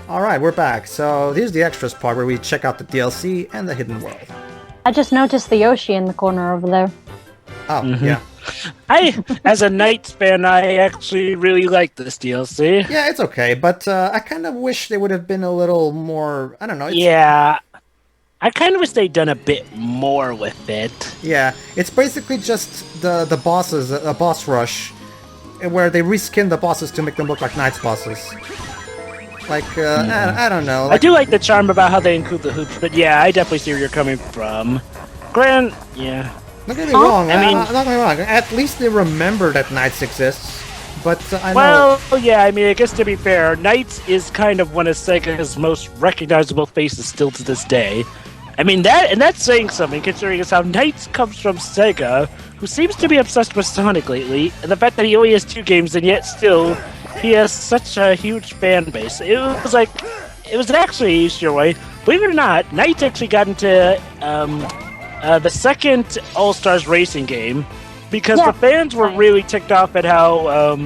Alright, we're back. So here's the extras part where we check out the DLC and the hidden world. I just noticed the Yoshi in the corner over there. Oh, yeah. As a Knights fan, I actually really like this DLC. Yeah, it's okay, but I kind of wish they would have been a little more, I don't know. Yeah, I kind of wish they'd done a bit more with it. Yeah, it's basically just the bosses, a boss rush, where they reskin the bosses to make them look like Knights bosses. Like, I don't know. I do like the charm about how they include the hoops, but yeah, I definitely see where you're coming from. Yeah. Don't get me wrong, I mean, not get me wrong, at least they remember that Knights exists, but I know... Well, yeah, I mean, I guess to be fair, Knights is kind of one of Sega's most recognizable faces still to this day. I mean, that's saying something, considering as how Knights comes from Sega, who seems to be obsessed with Sonic lately, and the fact that he only has 2 games, and yet still, he has such a huge fan base. It was actually easier way. Believe it or not, Knights actually got into the second All-Stars racing game, because the fans were really ticked off at how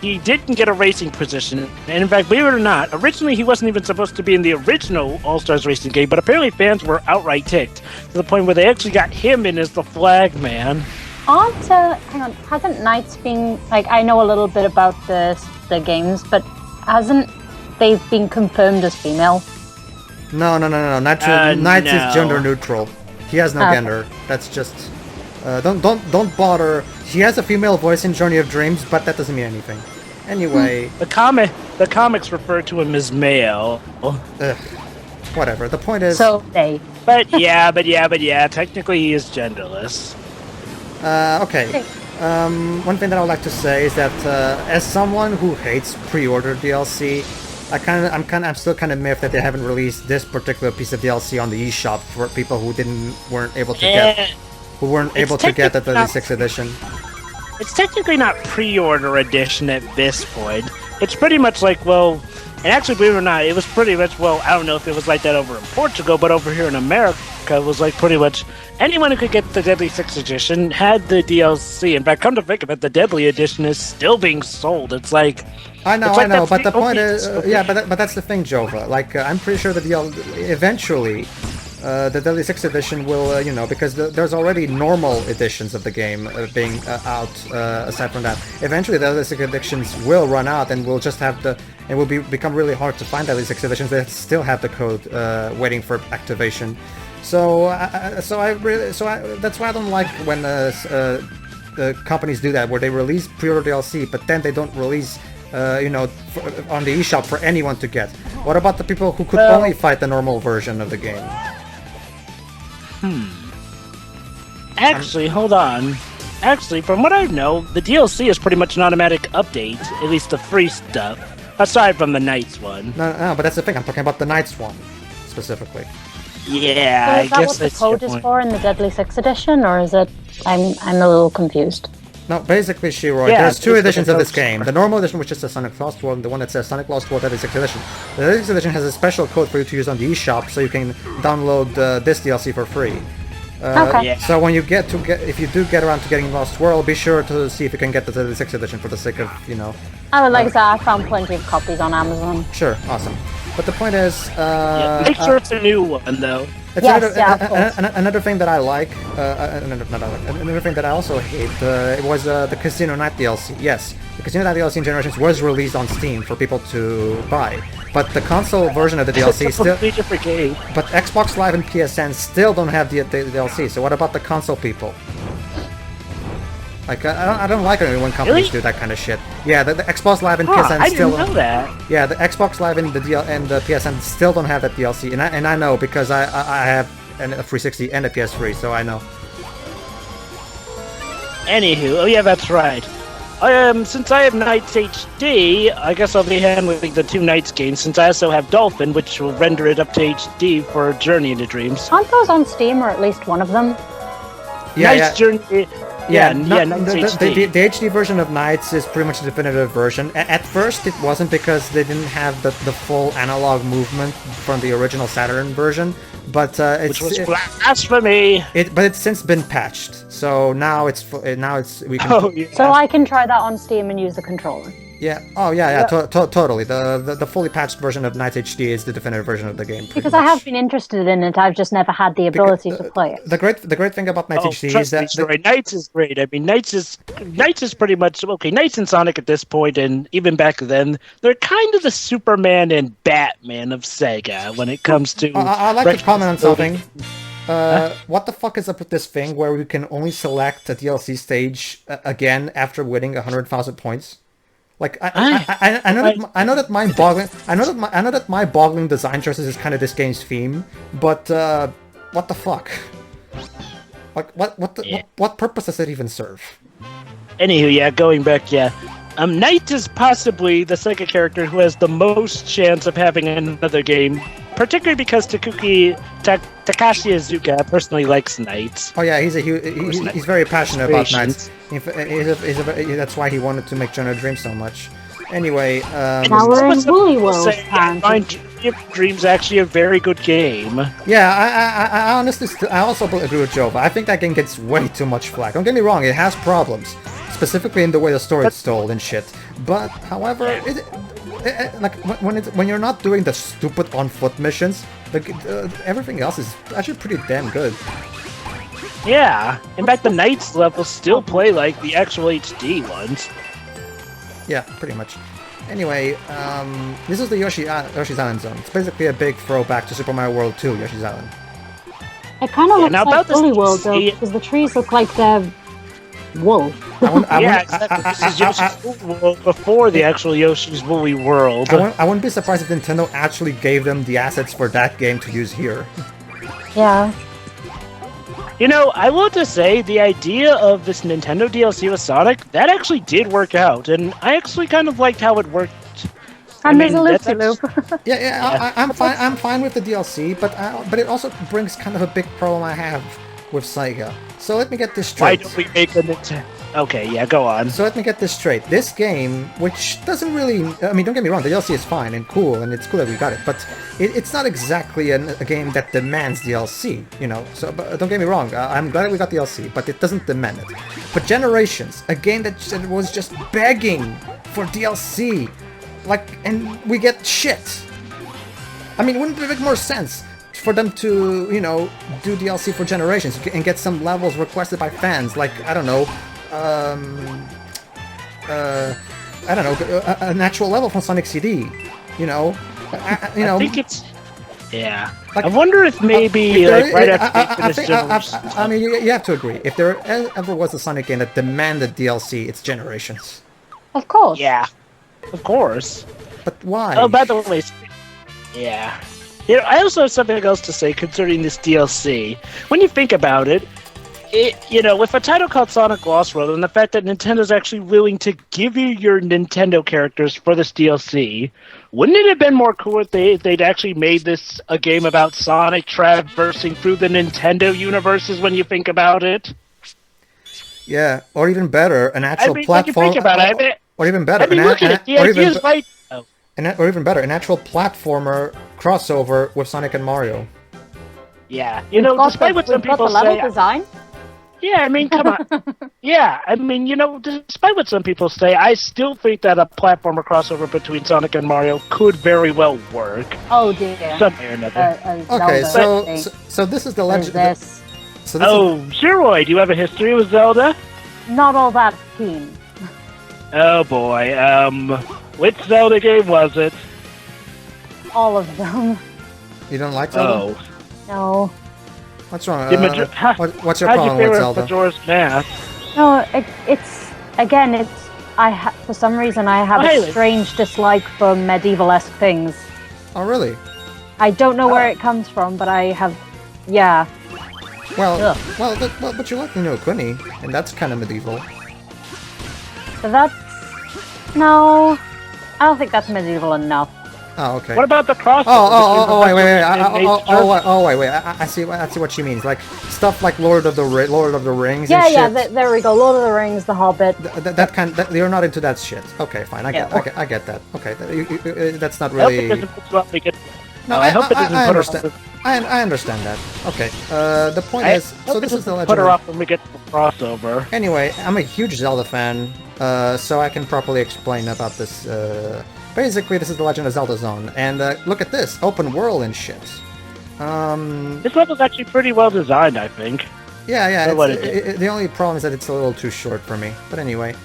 he didn't get a racing position. And in fact, believe it or not, originally he wasn't even supposed to be in the original All-Stars racing game, but apparently fans were outright ticked, to the point where they actually got him in as the flag man. Hang on, hasn't Knights been, like, I know a little bit about the games, but hasn't they been confirmed as female? No. Knights is gender neutral. He has no gender. That's just... don't bother. He has a female voice in Journey of Dreams, but that doesn't mean anything. Anyway... The comics refer to him as male. Whatever. The point is... So they. But yeah, technically he is genderless. Okay. One thing that I would like to say is that as someone who hates pre-order DLC, I'm still kind of miffed that they haven't released this particular piece of DLC on the eShop for people who weren't able to get the 36th edition. It's technically not pre-order edition at this point. It's pretty much like, well, and actually, believe it or not, it was pretty much, well, I don't know if it was like that over in Portugal, but over here in America, it was like pretty much anyone who could get the Deadly 6th edition had the DLC. In fact, come to think of it, the Deadly edition is still being sold. It's like... I know, but the point is... but that's the thing, Jova. Like, I'm pretty sure that eventually... the Deadly 6th edition will, because there's already normal editions of the game being out, aside from that. Eventually, the Deadly 6th editions will run out, and we'll just have it will become really hard to find Deadly 6th editions that still have the code waiting for activation. So that's why I don't like when the companies do that, where they release pre-order DLC, but then they don't release on the eShop for anyone to get. What about the people who could only fight the normal version of the game? Actually, hold on. Actually, from what I know, the DLC is pretty much an automatic update, at least the free stuff, aside from the Knights one. No, but that's the thing. I'm talking about the Knights one, specifically. Yeah, so is that what the code is for in the Deadly 6th edition, or is it... I'm a little confused. No, basically, Shiro, there's 2 editions of this game. The normal edition, which is the Sonic Lost World, and the one that says Sonic Lost World Deadly 6th edition. The Deadly 6th edition has a special code for you to use on the eShop, so you can download this DLC for free. So when if you do get around to getting Lost World, be sure to see if you can get the Deadly 6th edition for the sake of, I would like to say I found plenty of copies on Amazon. Sure, awesome. But the point is... make sure it's a new one, though. Another thing that I like, another thing that I also hate, was the Casino Night DLC. Yes, the Casino Night DLC in Generations was released on Steam for people to buy, but the console version of the DLC still... But Xbox Live and PSN still don't have the DLC, so what about the console people? Like, I don't like it when companies do that kind of shit. Yeah, the Xbox Live and PSN still... I didn't know that. Yeah, the Xbox Live and the PSN still don't have that DLC, and I know because I have a 360 and a PS3, so I know. Anywho, oh yeah, that's right. Since I have Knights HD, I guess I'll be handling the 2 Knights games, since I also have Dolphin, which will render it up to HD for Journey into Dreams. Aren't those on Steam, or at least one of them? Knights Journey... The HD version of Knights is pretty much the definitive version. At first, it wasn't because they didn't have the full analog movement from the original Saturn version, but which was blasphemy. But it's since been patched, so now we can. So I can try that on Steam and use the controller. Yeah. Oh, yeah. Totally. The fully patched version of Night HD is the definitive version of the game. Because I have been interested in it, I've just never had the ability to play it. The great thing about Night HD is that Knights is great. I mean, Knights is pretty much okay. Knights and Sonic at this point, and even back then, they're kind of the Superman and Batman of Sega when it comes to. I'd like to comment on something. What the fuck is up with this thing where we can only select a DLC stage again after winning 100,000 points? Like I know that my boggling design choices is kind of this game's theme, but what the fuck? Like what purpose does it even serve? Anywho, yeah, going back, yeah. Knight is possibly the Sega character who has the most chance of having another game, particularly because Takashi Iizuka personally likes Knights. Oh yeah, he's very passionate about Knights. That's why he wanted to make Genre Dream so much. Anyway, now we're in Woolly World. Dream's actually a very good game. Yeah, I honestly, I also agree with Jova. I think that game gets way too much flack. Don't get me wrong, it has problems, specifically in the way the story is told and shit. But however, like when you're not doing the stupid on foot missions, everything else is actually pretty damn good. Yeah, in fact, the Knights levels still play like the actual HD ones. Yeah, pretty much. Anyway, this is the Yoshi's Island zone. It's basically a big throwback to Super Mario World 2, Yoshi's Island. It kind of looks like Woolly World, though, because the trees look like they're wool. Exactly. This is Yoshi's Woolly World before the actual Yoshi's Woolly World. I wouldn't be surprised if Nintendo actually gave them the assets for that game to use here. Yeah. You know, I want to say the idea of this Nintendo DLC with Sonic, that actually did work out, and I actually kind of liked how it worked. And there's a loop-de-loop. I'm fine with the DLC, but it also brings kind of a big problem I have with Sega. So let me get this straight. Why don't we make a Nintendo? Okay, yeah, go on. So let me get this straight. This game, which doesn't really... I mean, don't get me wrong, the DLC is fine and cool, and it's cool that we got it, but it's not exactly a game that demands DLC, you know? So but don't get me wrong, I'm glad we got DLC, but it doesn't demand it. But Generations, a game that was just begging for DLC, like, and we get shit. I mean, wouldn't it make more sense for them to, you know, do DLC for Generations and get some levels requested by fans, like, I don't know, an actual level from Sonic CD, you know? I think it's... Yeah. Like, I wonder if maybe, right after I mean, you have to agree. If there ever was a Sonic game that demanded DLC, it's Generations. Of course. Yeah. Of course. But why? Oh, by the way... Yeah. You know, I also have something else to say concerning this DLC. When you think about it, you know, with a title called Sonic Lost World, and the fact that Nintendo's actually willing to give you your Nintendo characters for this DLC, wouldn't it have been more cool if they'd actually made this a game about Sonic traversing through the Nintendo universes when you think about it? Yeah, or even better, an actual platform... When you think about it, or even better, look at it, the idea's right... or even better, an actual platformer crossover with Sonic and Mario. Yeah, you know, despite what some people say... design? Yeah, I mean, come on. Yeah, I mean, you know, despite what some people say, I still think that a platformer crossover between Sonic and Mario could very well work. Oh dear. Some way or another. Okay, so this is the legend. Sure, Roy, do you have a history with Zelda? Not all that keen. Oh boy, which Zelda game was it? All of them. You don't like Zelda? Oh. No. What's wrong? What's your problem with Zelda? Majora's Mask? No, for some reason I have a strange dislike for medieval-esque things. Oh, really? I don't know where it comes from, but I have, yeah. Well, but you like Ni no Kuni, and that's kind of medieval. But no, I don't think that's medieval enough. Oh, okay. What about the crossover? Wait. I see what she means. Like stuff like Lord of the Rings. Yeah, and shit. there we go. Lord of the Rings, The Hobbit. You're not into that shit. Okay, fine. I get that. Okay, that's not really. I hope it doesn't put I understand that. Okay. The point is, so this is the legend. Put her off when we get to the crossover. Anyway, I'm a huge Zelda fan, so I can properly explain about this. Basically, this is the Legend of Zelda Zone, and look at this, open world and shit. This level's actually pretty well designed, I think. Yeah. The only problem is that it's a little too short for me. But anyway.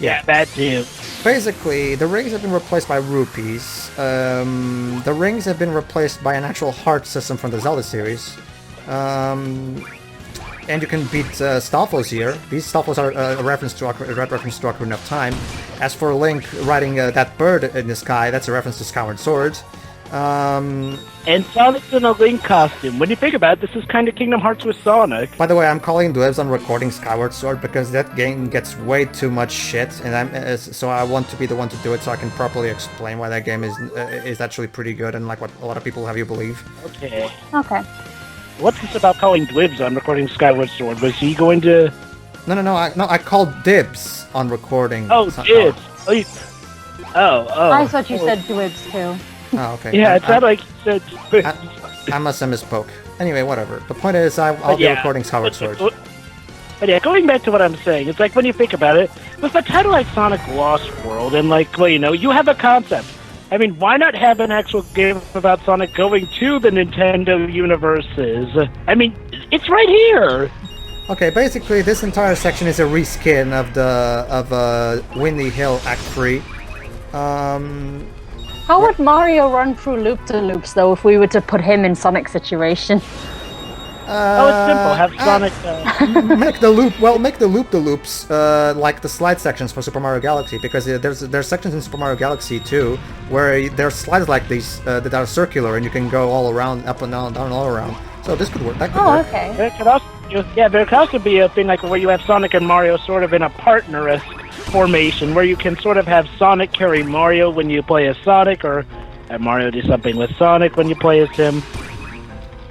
Yeah, that too. Basically, the rings have been replaced by rupees. The rings have been replaced by an actual heart system from the Zelda series. And you can beat Stalfos here. These Stalfos are a reference to Ocarina of Time. As for Link riding that bird in the sky, that's a reference to Skyward Sword. And Sonic's in a Link costume. When you think about it, this is kind of Kingdom Hearts with Sonic. By the way, I'm calling dibs on recording Skyward Sword because that game gets way too much shit, and so I want to be the one to do it so I can properly explain why that game is actually pretty good and like what a lot of people have you believe. Okay. Okay. What's this about calling dibs on recording Skyward Sword? Was he going to... No, I called dibs on recording. Oh, dibs. Oh. I thought you said dibs too. Oh, okay. Yeah, it sounded like you said... I must have misspoke. Anyway, whatever. The point is, I'll be recording Skyward Sword. But yeah, going back to what I'm saying, it's like when you think about it, with a title like Sonic Lost World, and like, well, you know, you have a concept. I mean, why not have an actual game about Sonic going to the Nintendo universes? I mean, it's right here! Okay, basically, this entire section is a reskin of Windy Hill Act 3. How would Mario run through loop-to-loops, though, if we were to put him in Sonic's situation? It's simple. Have Sonic... Make the loop-to-loops like the slide sections for Super Mario Galaxy, because there's sections in Super Mario Galaxy 2 where there's slides like these that are circular, and you can go all around, up and down, all around. So this could work. That could work. Okay. There could also be a thing like where you have Sonic and Mario sort of in a partner-esque formation, where you can sort of have Sonic carry Mario when you play as Sonic, or have Mario do something with Sonic when you play as him.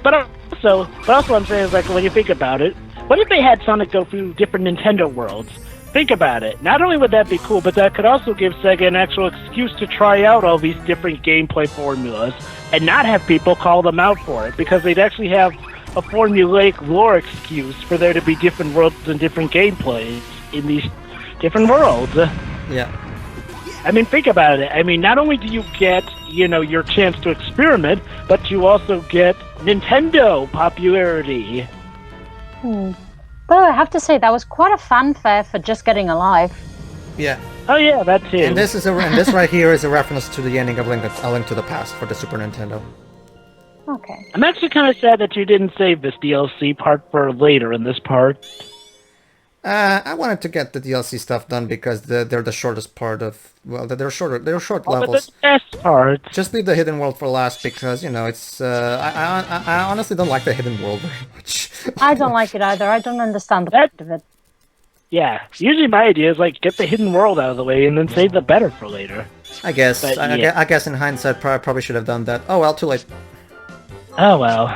But also what I'm saying is, like, when you think about it, what if they had Sonic go through different Nintendo worlds? Think about it. Not only would that be cool, but that could also give Sega an actual excuse to try out all these different gameplay formulas and not have people call them out for it, because they'd actually have a formulaic lore excuse for there to be different worlds and different gameplays in these different worlds. Yeah. I mean, think about it. I mean, not only do you get, you know, your chance to experiment, but you also get Nintendo popularity. But I have to say, that was quite a fanfare for just getting alive. Yeah. Oh yeah, that too. And this right here is a reference to the ending of A Link to the Past for the Super Nintendo. Okay. I'm actually kind of sad that you didn't save this DLC part for later in this part. I wanted to get the DLC stuff done because they're the shortest part of... Well, they're short levels. But the best part. Just leave the hidden world for last because, you know, it's... I honestly don't like the hidden world very much. I don't like it either. I don't understand the point of it. Yeah, usually my idea is, like, get the hidden world out of the way and then save the better for later. I guess. But, I guess in hindsight, probably should have done that. Oh well, too late. Oh well.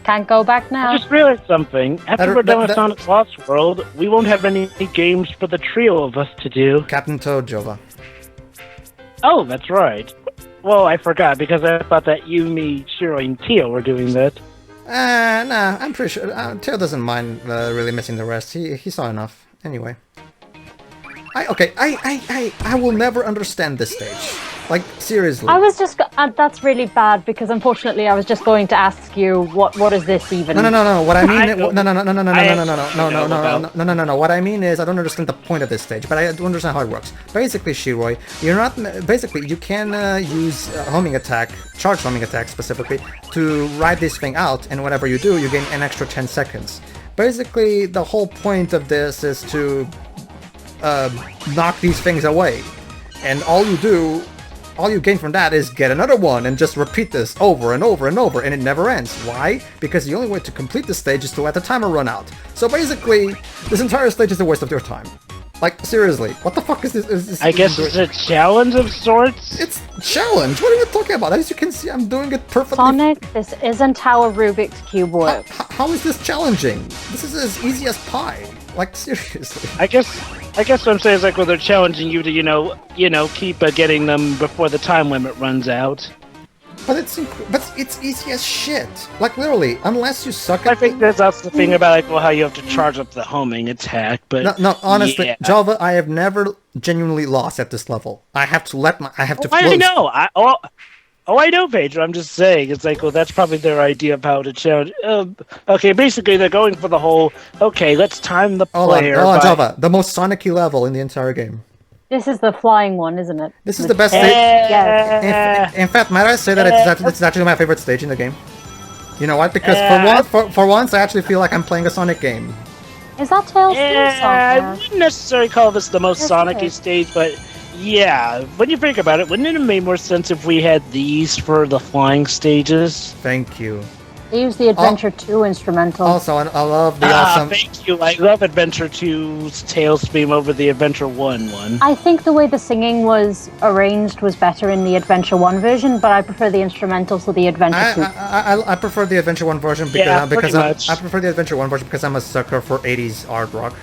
Can't go back now. I just realized something. After we're done with Sonic Lost World, we won't have any games for the trio of us to do. Captain Toad, Jova. Oh, that's right. Well, I forgot, because I thought that you, me, Shiro, and Tio were doing that. Nah, I'm pretty sure. Teo doesn't mind really missing the rest. He saw enough. Anyway. I will never understand this stage. Like, seriously. I was just... that's really bad, because unfortunately I was just going to ask you, what is this even? No. What I mean... No. What I mean is, I don't understand the point of this stage, but I do understand how it works. Basically, Shiroi, you're not... Basically, you can use homing attack, charge homing attack specifically, to ride this thing out, and whatever you do, you gain an extra 10 seconds. Basically, the whole point of this is to knock these things away. And all you gain from that is get another one and just repeat this over and over and over, and it never ends. Why? Because the only way to complete the stage is to let the timer run out. So basically, this entire stage is a waste of your time. Like, seriously, what the fuck is this? I guess it's a challenge of sorts? It's challenge? What are you talking about? As you can see, I'm doing it perfectly. Sonic, this isn't how a Rubik's Cube works. How is this challenging? This is as easy as pie. Like, seriously. I guess what I'm saying is, like, well, they're challenging you to, you know, keep getting them before the time limit runs out. But it's easy as shit. Like literally, unless you suck at I think that's the thing about like, well, how you have to charge up the homing attack. But no, honestly, yeah. Java, I have never genuinely lost at this level. I have to I know. I know, Pedro. I'm just saying. It's like, well, that's probably their idea of how to challenge. Okay, basically, they're going for the whole. Okay, let's time the player. Hold on, Java, the most Sonic-y level in the entire game. This is the flying one, isn't it? This is the best stage. Yes. In fact, might I say that it's actually my favorite stage in the game? You know what? Because for once, I actually feel like I'm playing a Sonic game. Is that Tails' theme song? I wouldn't necessarily call this the most Sonic-y stage, but yeah, when you think about it, wouldn't it have made more sense if we had these for the flying stages? Thank you. They use the Adventure 2 instrumental. Also, I love the awesome... Thank you. I love Adventure 2's Tails theme over the Adventure 1 one. I think the way the singing was arranged was better in the Adventure 1 version, but I prefer the instrumentals to the Adventure 2. I prefer the Adventure 1 version because I prefer the Adventure 1 version because I'm a sucker for 80s art rock.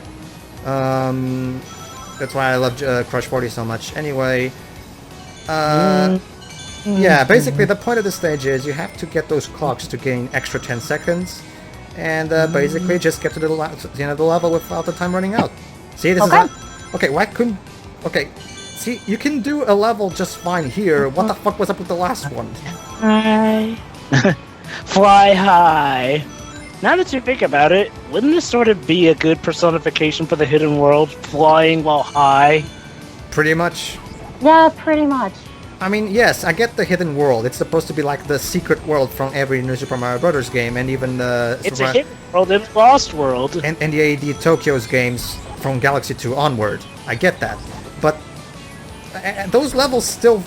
That's why I love Crush 40 so much. Anyway, yeah, basically the point of the stage is you have to get those clocks to gain extra 10 seconds, and basically just get to the end of the level without the time running out. See, this is not... Okay, why couldn't... Okay, see, you can do a level just fine here. What the fuck was up with the last one? High. Fly high. Now that you think about it, wouldn't this sort of be a good personification for the hidden world, flying while high? Pretty much. Yeah, pretty much. I mean, yes, I get the hidden world. It's supposed to be like the secret world from every New Super Mario Brothers game, and even the... It's a hidden world, it's Lost World. And the AD Tokyo's games from Galaxy 2 onward. I get that. But those levels still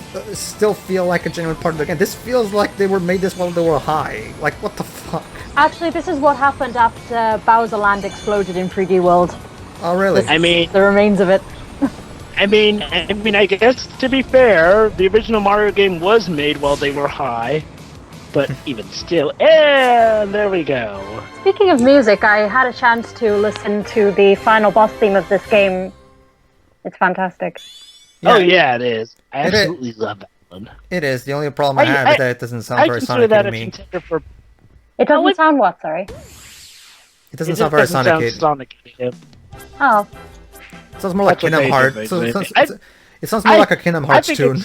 feel like a genuine part of the game. This feels like they were made this while they were high. Like, what the fuck? Actually, this is what happened after Bowser Land exploded in 3D World. Oh, really? I mean... The remains of it. I mean, I guess, to be fair, the original Mario game was made while they were high. But even still, and there we go. Speaking of music, I had a chance to listen to the final boss theme of this game. It's fantastic. Yeah. Oh yeah, it is. I absolutely love that one. It is. The only problem I have is that it doesn't sound very Sonic to me. It doesn't sound what, sorry? It doesn't sound very Sonic. Oh. It sounds more like Kingdom Hearts. It sounds more like a Kingdom Hearts tune.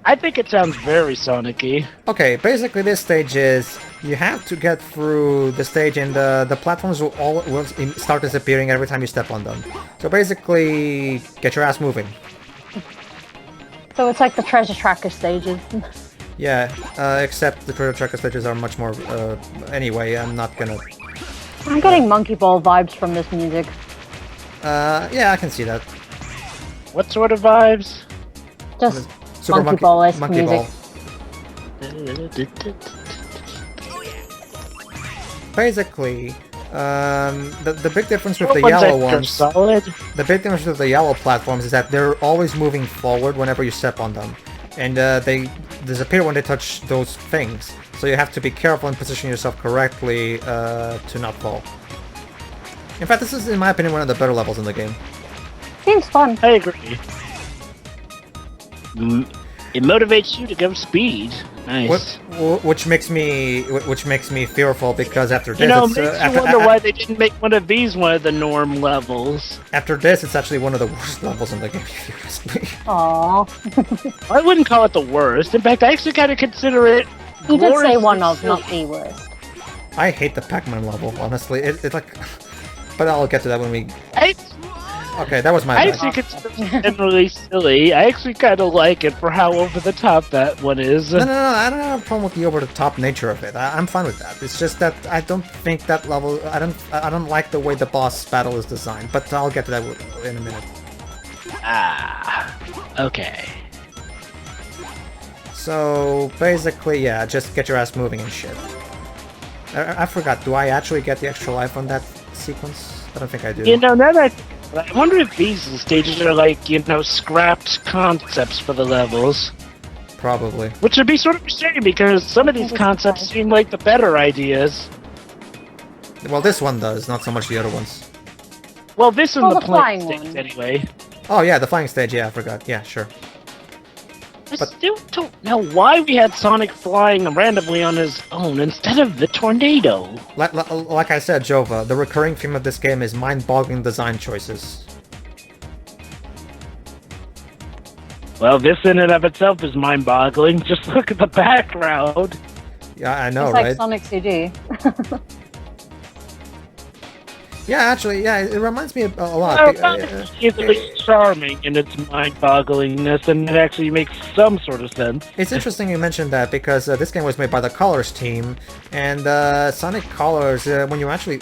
I think it sounds very Sonic-y. Okay, basically this stage is you have to get through the stage, and the platforms will start disappearing every time you step on them. So basically, get your ass moving. So it's like the treasure tracker stages. Yeah, except the treasure tracker stages are much more... anyway, I'm not gonna... I'm getting Monkey Ball vibes from this music. Yeah, I can see that. What sort of vibes? Just Super Monkey Ball-esque Monkey music. Ball. Basically, the big difference with the yellow ones... The big difference with the yellow platforms is that they're always moving forward whenever you step on them. And they disappear when they touch those things. So you have to be careful and position yourself correctly to not fall. In fact, this is, in my opinion, one of the better levels in the game. Seems fun. I agree. It motivates you to go speed. Nice. Which makes me fearful because after this, makes you wonder why they didn't make one of these one of the norm levels. After this, it's actually one of the worst levels in the game, if you ask me. Aww. I wouldn't call it the worst. In fact, I actually kind of consider it. You did say one of, not the worst. I hate the Pac-Man level, honestly. It's like, but I'll get to that when we. Okay, that was my bad. I actually consider it generally silly. I actually kind of like it for how over the top that one is. No, I don't have a problem with the over the top nature of it. I'm fine with that. It's just that I don't think that level. I don't like the way the boss battle is designed. But I'll get to that in a minute. Okay. So basically, yeah, just get your ass moving and shit. I forgot. Do I actually get the extra life on that sequence? I don't think I do. Now that I wonder if these stages are like, scrapped concepts for the levels. Probably. Which would be sort of a shame because some of these concepts seem like the better ideas. Well, this one does, not so much the other ones. Well, this is the flying stage one. anyway. Oh yeah, the flying stage. Yeah, I forgot. Yeah, sure. I still don't know why we had Sonic flying randomly on his own instead of the tornado. Like I said, Jova, the recurring theme of this game is mind-boggling design choices. Well, this in and of itself is mind-boggling. Just look at the background. Yeah, I know, it's like right? Sonic CD. Yeah, actually, yeah, it reminds me a lot. It's really charming in its mind-bogglingness, and it actually makes some sort of sense. It's interesting you mentioned that because this game was made by the Colors team, and Sonic Colors, when you actually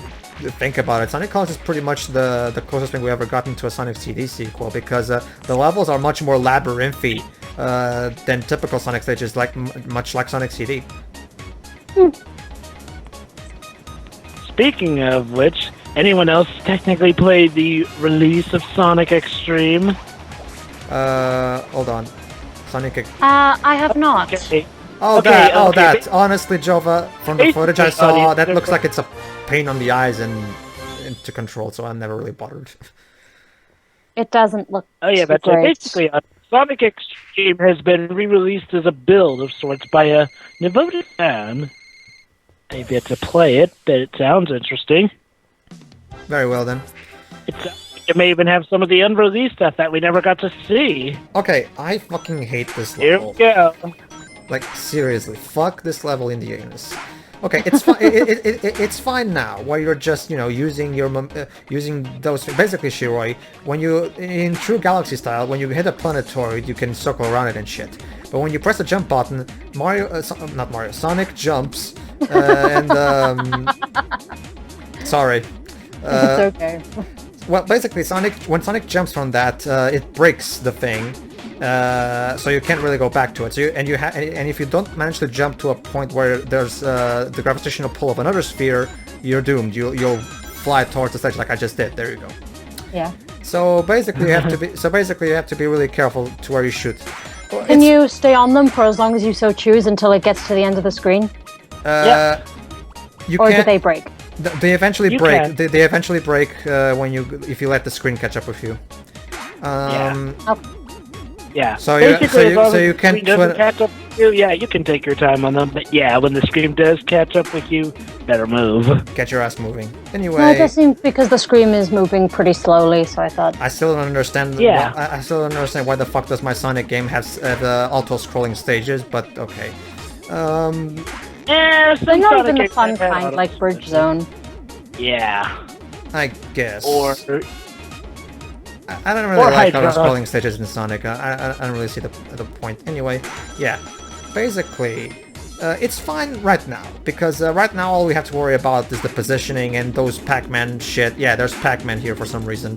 think about it, Sonic Colors is pretty much the closest thing we ever gotten to a Sonic CD sequel, because the levels are much more labyrinthy than typical Sonic stages, much like Sonic CD. Speaking of which, anyone else technically played the release of Sonic Extreme? Hold on. Sonic... I have not. Okay. that. Honestly, Jova, from the footage I saw, that looks different. like it's a pain on the eyes and to control, so I'm never really bothered. It doesn't look Oh yeah, that's great. basically Sonic Extreme has been re-released as a build of sorts by a devoted fan. I've yet to play it, but it sounds interesting. Very well, then. It may even have some of the unreleased stuff that we never got to see. Okay, I fucking hate this Here level. we go. Like, seriously, fuck this level in the anus. Okay, it's fine. It's fine now, where you're just, you know, using your using those. Basically, Shiroi, when you in true Galaxy style, when you hit a planetoid, you can circle around it and shit. But when you press the jump button, Sonic jumps, and sorry. It's okay. Well, basically, when Sonic jumps from that, it breaks the thing, so you can't really go back to it. So and if you don't manage to jump to a point where there's the gravitational pull of another sphere, you're doomed. You'll fly towards the stage like I just did. There you go. Yeah. So basically, you have to be really careful to where you shoot. Can you stay on them for as long as you so choose until it gets to the end of the screen? You or can't, do they break? They eventually You break. can. They eventually break if you let the screen catch up with you. Yeah. So basically, as long you as the can screen doesn't catch up with you, yeah, you can take your time on them. But yeah, when the screen does catch up with you, better move. get your ass moving. Anyway, No, it just seems because the screen is moving pretty slowly, so I thought. I still don't understand. Yeah. I still don't understand why the fuck does my Sonic game have the auto-scrolling stages? But okay. Yeah, They're not even the fun kind, like Bridge Zone. Yeah. I guess. Or I don't really like Hydra. auto-scrolling stages in Sonic. I don't really see the point. Anyway, yeah. Basically, it's fine right now, because right now all we have to worry about is the positioning and those Pac-Man shit. Yeah, there's Pac-Man here for some reason.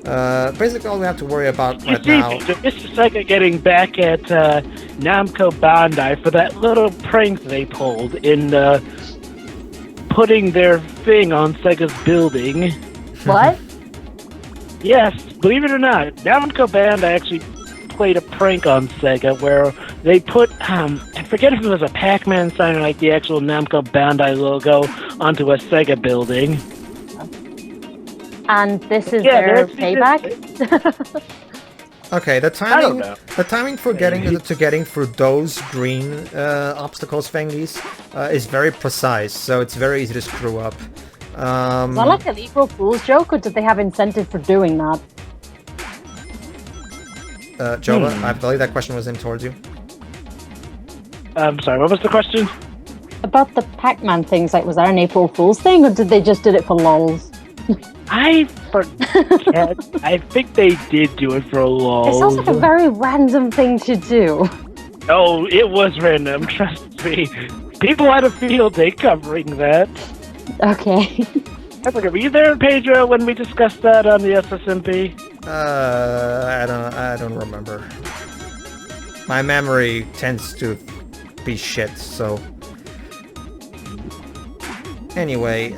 Basically all we have to worry about right now... This is Sega getting back at Namco Bandai for that little prank they pulled in putting their thing on Sega's building. What? Yes, believe it or not, Namco Bandai actually played a prank on Sega where they put, I forget if it was a Pac-Man sign or like the actual Namco Bandai logo onto a Sega building. And this is their payback? Okay, the I don't timing know. the timing for getting through those green obstacles thingies is very precise, so it's very easy to screw up. Is that like an April Fool's joke, or did they have incentive for doing that? Jova, I believe that question was aimed towards you. I'm sorry, what was the question? About the Pac-Man things, like was that an April Fool's thing, or did they just did it for lols? I forget. I think they did do it for a lull. It sounds like a very random thing to do. Oh, it was random, trust me. People had a field day covering that. Okay. I forget, were you there, Pedro, when we discussed that on the SSMP? I don't remember. My memory tends to be shit, so... Anyway,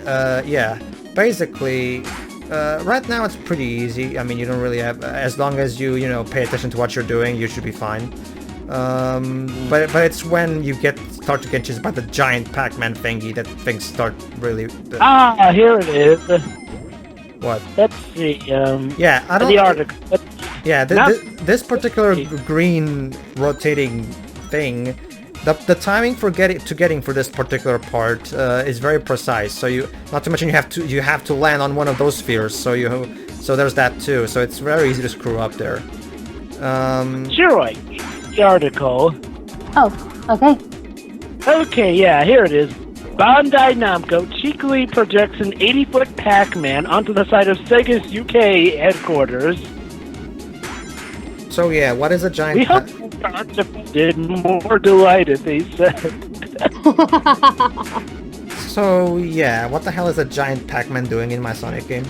yeah. Basically, right now it's pretty easy. I mean, you don't really have... As long as you pay attention to what you're doing, you should be fine. But it's when you start to get chased by the giant Pac-Man thingy that things start really... Here it is. What? Let's see, Yeah, I don't... the article. Yeah, Now- this particular green rotating thing, the timing for getting for this particular part is very precise. So not to mention you have to land on one of those spheres. So there's that too. So it's very easy to screw up there. Sure, the article. Oh, okay. Okay, yeah, here it is. Bandai Namco cheekily projects an 80-foot Pac-Man onto the side of Sega's UK headquarters. So yeah, what is a giant? We hope you are defended, more delighted, they said. So yeah, what the hell is a giant Pac-Man doing in my Sonic game?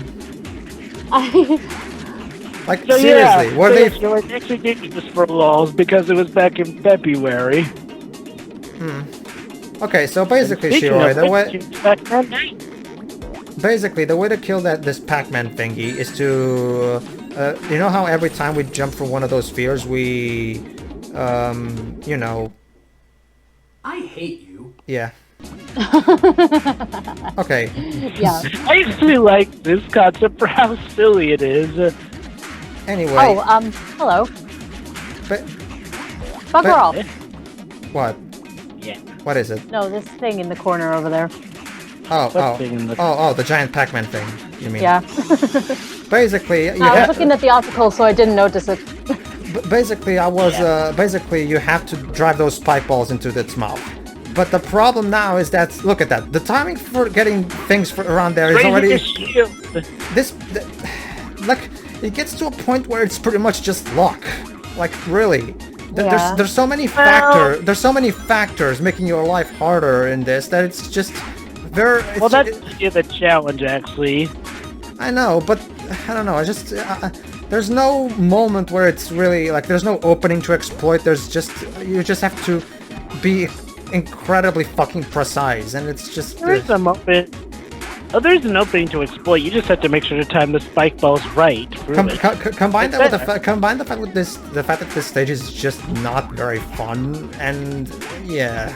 Like So seriously, yeah, were they? I actually did this for lols because it was back in February. Okay, so basically, Speaking Shiroi, of the way which, Pac-Man night. basically the way to kill this Pac-Man thingy is to, you know how every time we jump from one of those spheres, we, you know. I hate you. Yeah. Okay. Yeah. I actually like this concept for how silly it is. Anyway. Oh, hello. But Fuck her off. what? Yeah. What is it? No, this thing in the corner over there. Oh, thing in the- the giant Pac-Man thing. You mean? Yeah. Basically, you I was looking at the article, so I didn't notice it. basically, basically, you have to drive those spike balls into its mouth. But the problem now is that, look at that. The timing for getting things around there is Raising already... a shield. Like, it gets to a point where it's pretty much just luck. Like, really. Yeah. There's so many there's so many factors making your life harder in this that it's just very... Well, that's the challenge, actually. I know, but I don't know. I just there's no moment where it's really like there's no opening to exploit. There's just you just have to be incredibly fucking precise, and it's just. There is an opening. Oh, there's an opening to exploit. You just have to make sure to time the spike balls right. Really. Combine that with the fact with the fact that this stage is just not very fun, and yeah.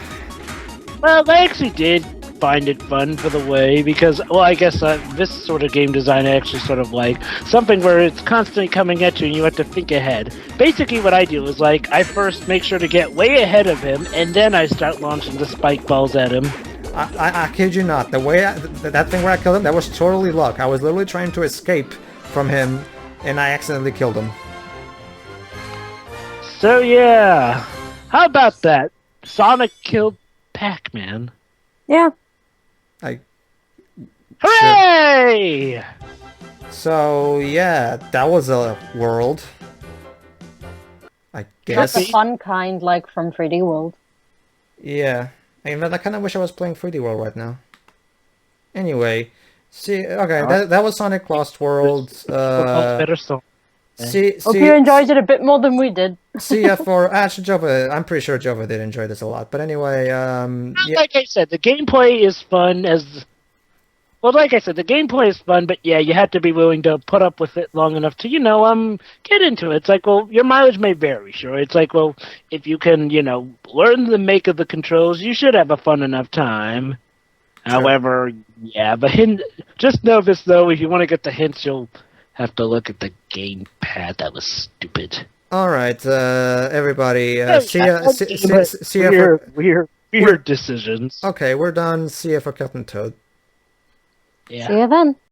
Well, I actually did find it fun for the way because, well, I guess this sort of game design I actually sort of like something where it's constantly coming at you and you have to think ahead. Basically, what I do is like I first make sure to get way ahead of him, and then I start launching the spike balls at him. I kid you not. The way that thing where I killed him, that was totally luck. I was literally trying to escape from him, and I accidentally killed him. So yeah, how about that? Sonic killed Pac-Man. Yeah. Hooray! So yeah, that was a world. I guess. That's the fun kind, like from 3D World. Yeah. I kind of wish I was playing 3D World right now. Anyway, see, okay, that was Sonic Lost World. Better song. Hope you enjoyed it a bit more than we did. See ya for actually Jova. I'm pretty sure Jova did enjoy this a lot. But anyway, yeah. Like I said, the gameplay is fun as. Well, like I said, the gameplay is fun, but yeah, you have to be willing to put up with it long enough to, get into it. It's like, well, your mileage may vary, sure. It's like, well, if you can, learn the make of the controls, you should have a fun enough time. Sure. However, yeah, but just know this, though, if you want to get the hints, you'll have to look at the gamepad. That was stupid. All right, everybody, see ya for... Weird decisions. Okay, we're done. See ya for Captain Toad. Yeah. See you then.